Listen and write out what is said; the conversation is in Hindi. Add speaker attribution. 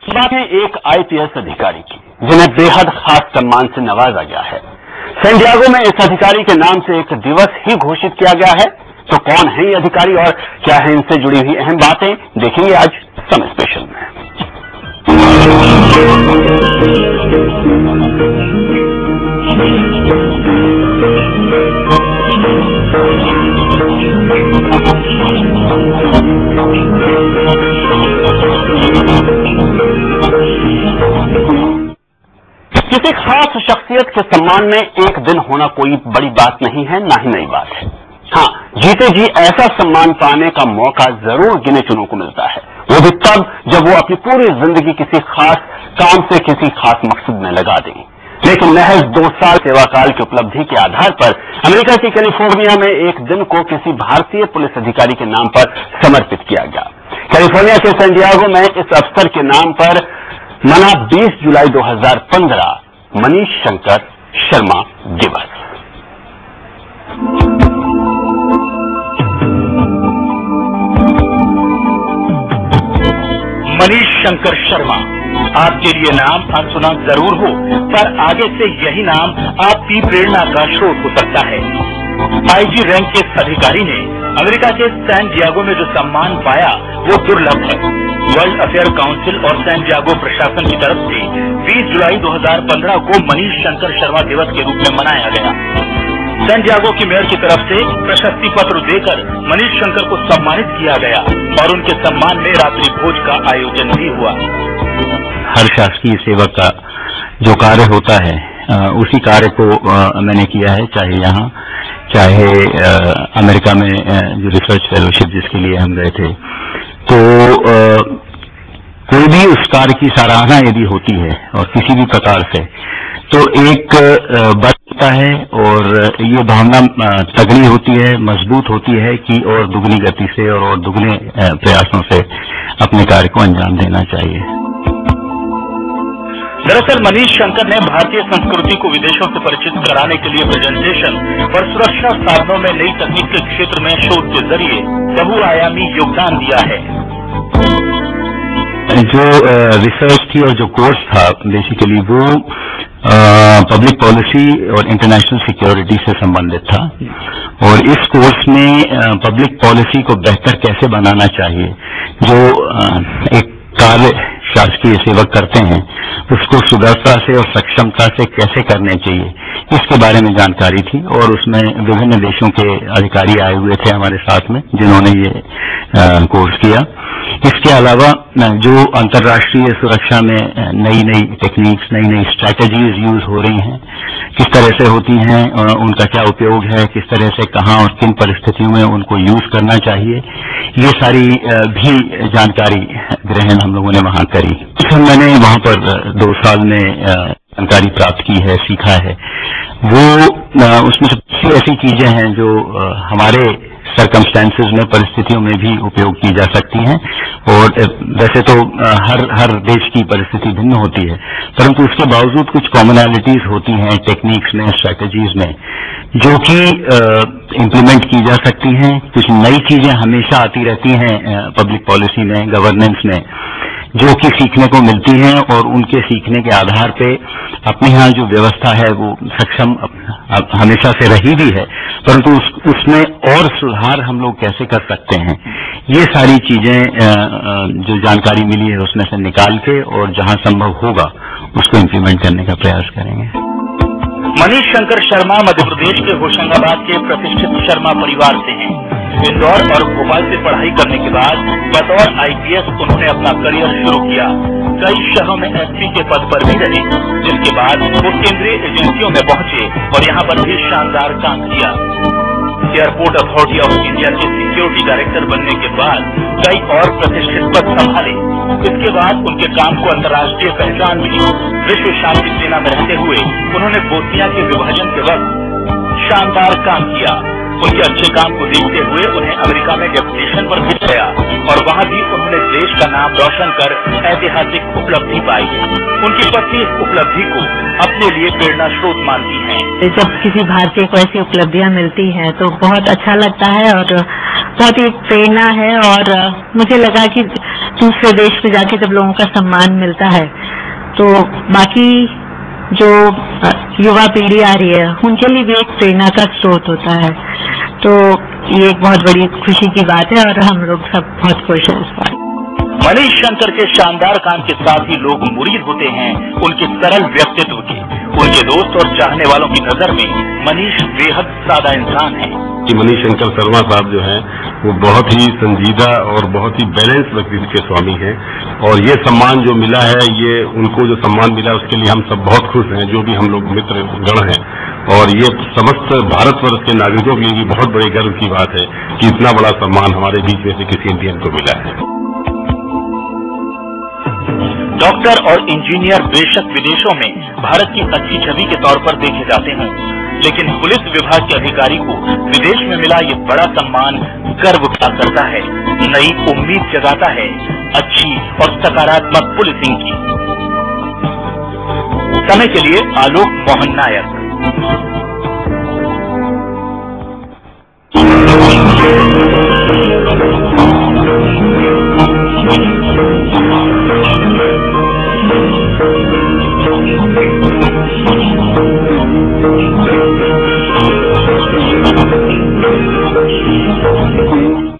Speaker 1: बात है एक आईपीएस अधिकारी की जिन्हें बेहद खास सम्मान से नवाजा गया है। सैन डिएगो में इस अधिकारी के नाम से एक दिवस ही घोषित किया गया है। तो कौन है ये अधिकारी और क्या है इनसे जुड़ी हुई अहम बातें, देखेंगे आज समय स्पेशल में। किसी खास शख्सियत के सम्मान में एक दिन होना कोई बड़ी बात नहीं है, ना ही नई बात है। हाँ, जीते जी ऐसा सम्मान पाने का मौका जरूर गिने चुनों को मिलता है, वो भी तब जब वो अपनी पूरी जिंदगी किसी खास काम से किसी खास मकसद में लगा दें। लेकिन महज 2 साल सेवा काल की उपलब्धि के आधार पर अमेरिका की कैलिफोर्निया में एक दिन को किसी भारतीय पुलिस अधिकारी के नाम पर समर्पित किया गया। कैलिफोर्निया के सैन डिएगो में इस अफसर के नाम पर मना 20 जुलाई 2015 मनीष शंकर शर्मा दिवस।
Speaker 2: मनीष शंकर शर्मा, आपके लिए नाम अनसुना जरूर हो, पर आगे से यही नाम आपकी प्रेरणा का स्रोत हो सकता है। आईजी रैंक के इस अधिकारी ने अमेरिका के सैन डिएगो में जो सम्मान पाया वो दुर्लभ है। वर्ल्ड अफेयर काउंसिल और सैन डिएगो प्रशासन की तरफ से 20 जुलाई 2015 को मनीष शंकर शर्मा दिवस के रूप में मनाया गया। सैन डिएगो की मेयर की तरफ से प्रशस्ति पत्र देकर मनीष शंकर को सम्मानित किया गया और उनके सम्मान में रात्रि भोज का आयोजन भी हुआ।
Speaker 3: हर शासकीय सेवक का जो कार्य होता है उसी कार्य को मैंने किया है, चाहे यहाँ चाहे अमेरिका में जो रिसर्च फेलोशिप जिसके लिए हम गए थे। तो कोई भी उस कार्य की सराहना यदि होती है और किसी भी प्रकार से, तो एक बल होता है और ये भावना तगड़ी होती है, मजबूत होती है कि और दुगनी गति से और दुगने प्रयासों से अपने कार्य को अंजाम देना चाहिए।
Speaker 2: दरअसल मनीष शंकर ने भारतीय संस्कृति को विदेशों से परिचित कराने के लिए प्रेजेंटेशन और सुरक्षा साधनों में नई तकनीक के क्षेत्र में शोध के जरिए बहुआयामी योगदान दिया है।
Speaker 3: जो रिसर्च थी और जो कोर्स था बेसिकली वो पब्लिक पॉलिसी और इंटरनेशनल सिक्योरिटी से संबंधित था और इस कोर्स में पब्लिक पॉलिसी को बेहतर कैसे बनाना चाहिए, जो एक कार्य शासकीय सेवक करते हैं उसको सुगमता से और सक्षमता से कैसे करने चाहिए, इसके बारे में जानकारी थी। और उसमें विभिन्न देशों के अधिकारी आए हुए थे हमारे साथ में जिन्होंने ये कोर्स किया। इसके अलावा जो अंतर्राष्ट्रीय सुरक्षा में नई नई टेक्निक्स, नई नई स्ट्रैटेजीज यूज हो रही हैं, किस तरह से होती हैं, उनका क्या उपयोग है, किस तरह से कहाँ और किन परिस्थितियों में उनको यूज करना चाहिए, ये सारी भी जानकारी ग्रहण हम लोगों ने वहां करी। मैंने वहां पर 2 साल में जानकारी प्राप्त की है, सीखा है। वो उसमें सबसे ऐसी चीजें हैं जो हमारे सर्कमस्टेंसेस में, परिस्थितियों में भी उपयोग की जा सकती हैं। और वैसे तो हर देश की परिस्थिति भिन्न होती है, परंतु उसके बावजूद कुछ कॉमनैलिटीज होती हैं टेक्निक्स में, स्ट्रैटेजीज में, जो कि इम्प्लीमेंट की जा सकती हैं। कुछ नई चीजें हमेशा आती रहती हैं पब्लिक पॉलिसी में, गवर्नेंस में, जो कि सीखने को मिलती हैं और उनके सीखने के आधार पे अपने यहाँ जो व्यवस्था है वो सक्षम हमेशा से रही भी है, परंतु उसमें और सुधार हम लोग कैसे कर सकते हैं, ये सारी चीजें जो जानकारी मिली है उसमें से निकाल के और जहां संभव होगा उसको इम्प्लीमेंट करने का प्रयास करेंगे।
Speaker 2: मनीष शंकर शर्मा मध्य प्रदेश के होशंगाबाद के प्रतिष्ठित शर्मा परिवार से हैं। इंदौर और भोपाल से पढ़ाई करने के बाद बतौर आईपीएस उन्होंने अपना करियर शुरू किया। कई शहरों में एसपी के पद पर भी रहे, जिसके बाद वो केंद्रीय एजेंसियों में पहुंचे और यहाँ पर भी शानदार काम किया। एयरपोर्ट अथॉरिटी ऑफ इंडिया के सिक्योरिटी डायरेक्टर बनने के बाद कई और प्रतिष्ठित पद संभाले। इसके बाद उनके काम को अंतर्राष्ट्रीय पहचान मिली। विश्व शांति सेना में रहते हुए उन्होंने बोस्निया के विभाजन के वक्त शानदार काम किया। उनके अच्छे काम को देखते हुए उन्हें अमेरिका में डेपुटेशन पर भेजा गया और वहां भी उन्होंने देश का नाम रोशन कर ऐतिहासिक उपलब्धि पाई। उनकी पत्नी इस उपलब्धि को अपने लिए प्रेरणा स्रोत मानती हैं।
Speaker 4: जब किसी भारतीय को ऐसी उपलब्धियां मिलती हैं तो बहुत अच्छा लगता है और बहुत ही प्रेरणा है। और मुझे लगा कि दूसरे देश में जाके जब लोगों का सम्मान मिलता है तो बाकी जो युवा पीढ़ी आ रही है उनके लिए भी एक प्रेरणा का स्रोत होता है। तो ये एक बहुत बड़ी खुशी की बात है और हम लोग सब बहुत खुश हैं इस बात।
Speaker 2: मनीष शंकर के शानदार काम के साथ ही लोग मुरीद होते हैं उनके सरल व्यक्तित्व के। उनके दोस्त और चाहने वालों की नजर में मनीष बेहद सादा इंसान है।
Speaker 5: मनीष शंकर शर्मा साहब जो हैं वो बहुत ही संजीदा और बहुत ही बैलेंस व्यक्तित्व के स्वामी हैं और ये सम्मान जो मिला है, ये उनको जो सम्मान मिला उसके लिए हम सब बहुत खुश हैं, जो भी हम लोग मित्र गण हैं। और ये समस्त भारतवर्ष के नागरिकों के लिए भी बहुत बड़े गर्व की बात है कि इतना बड़ा सम्मान हमारे बीच में से किसी इंडियन को मिला है।
Speaker 2: डॉक्टर और इंजीनियर बेशक विदेशों में भारत की अच्छी छवि के तौर पर देखे जाते हैं, लेकिन पुलिस विभाग के अधिकारी को विदेश में मिला ये बड़ा सम्मान गर्व पैदा करता है, नई उम्मीद जगाता है अच्छी और सकारात्मक पुलिसिंग की। समय के लिए आलोक मोहन नायक।
Speaker 6: Thank you.